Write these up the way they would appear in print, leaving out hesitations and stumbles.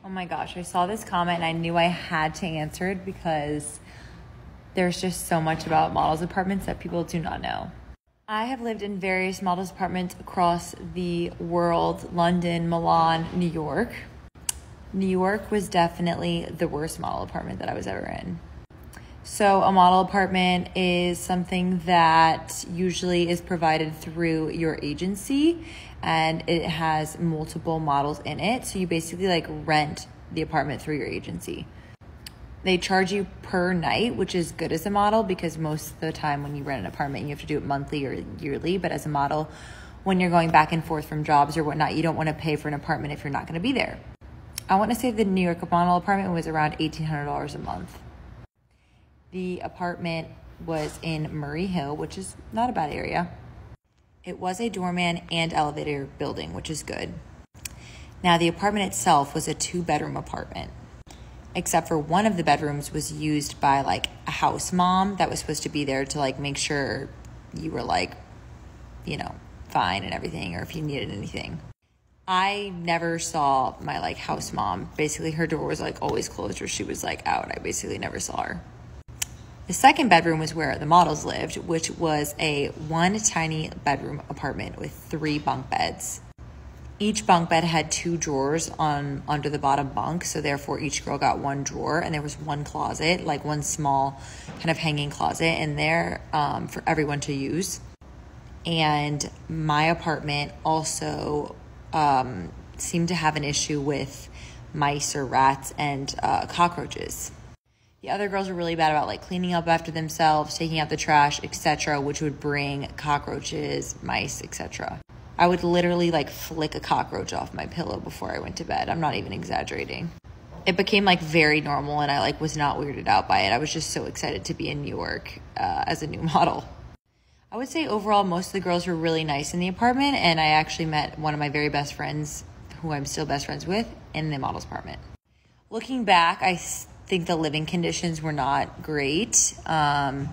Oh my gosh, I saw this comment and I knew I had to answer it because there's just so much about models apartments that people do not know. I have lived in various models apartments across the world: London, Milan, New York. New York was definitely the worst model apartment that I was ever in. So a model apartment is something that usually is provided through your agency, and it has multiple models in it. So you basically like rent the apartment through your agency. They charge you per night, which is good as a model because most of the time when you rent an apartment, you have to do it monthly or yearly. But as a model, when you're going back and forth from jobs or whatnot, you don't want to pay for an apartment if you're not going to be there. I want to say the New York model apartment was around $1,800 a month. The apartment was in Murray Hill, which is not a bad area. It was a doorman and elevator building, which is good. Now, the apartment itself was a 2-bedroom apartment, except for one of the bedrooms was used by like a house mom that was supposed to be there to like make sure you were like, fine and everything, or if you needed anything. I never saw my like house mom. Basically, her door was like always closed or she was like out. I basically never saw her. The second bedroom was where the models lived, which was a one tiny bedroom apartment with 3 bunk beds. Each bunk bed had 2 drawers under the bottom bunk, so therefore each girl got 1 drawer, and there was 1 closet, like one small kind of hanging closet in there for everyone to use. And my apartment also seemed to have an issue with mice or rats and cockroaches. The other girls were really bad about like cleaning up after themselves, taking out the trash, etc., which would bring cockroaches, mice, etc. I would literally like flick a cockroach off my pillow before I went to bed. I'm not even exaggerating. It became like very normal and I like was not weirded out by it. I was just so excited to be in New York as a new model. I would say overall most of the girls were really nice in the apartment, and I actually met one of my very best friends, who I'm still best friends with, in the model's apartment. Looking back, I think the living conditions were not great, and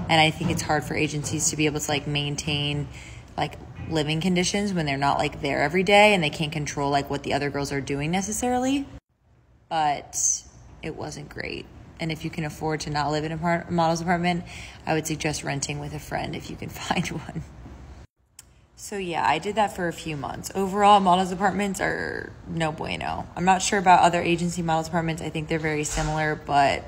I think it's hard for agencies to be able to like maintain like living conditions when they're not like there every day and they can't control like what the other girls are doing necessarily. But it wasn't great. And if you can afford to not live in a model's apartment, I would suggest renting with a friend if you can find one. So yeah, I did that for a few months. Overall, models apartments are no bueno. I'm not sure about other agency models apartments. I think they're very similar, but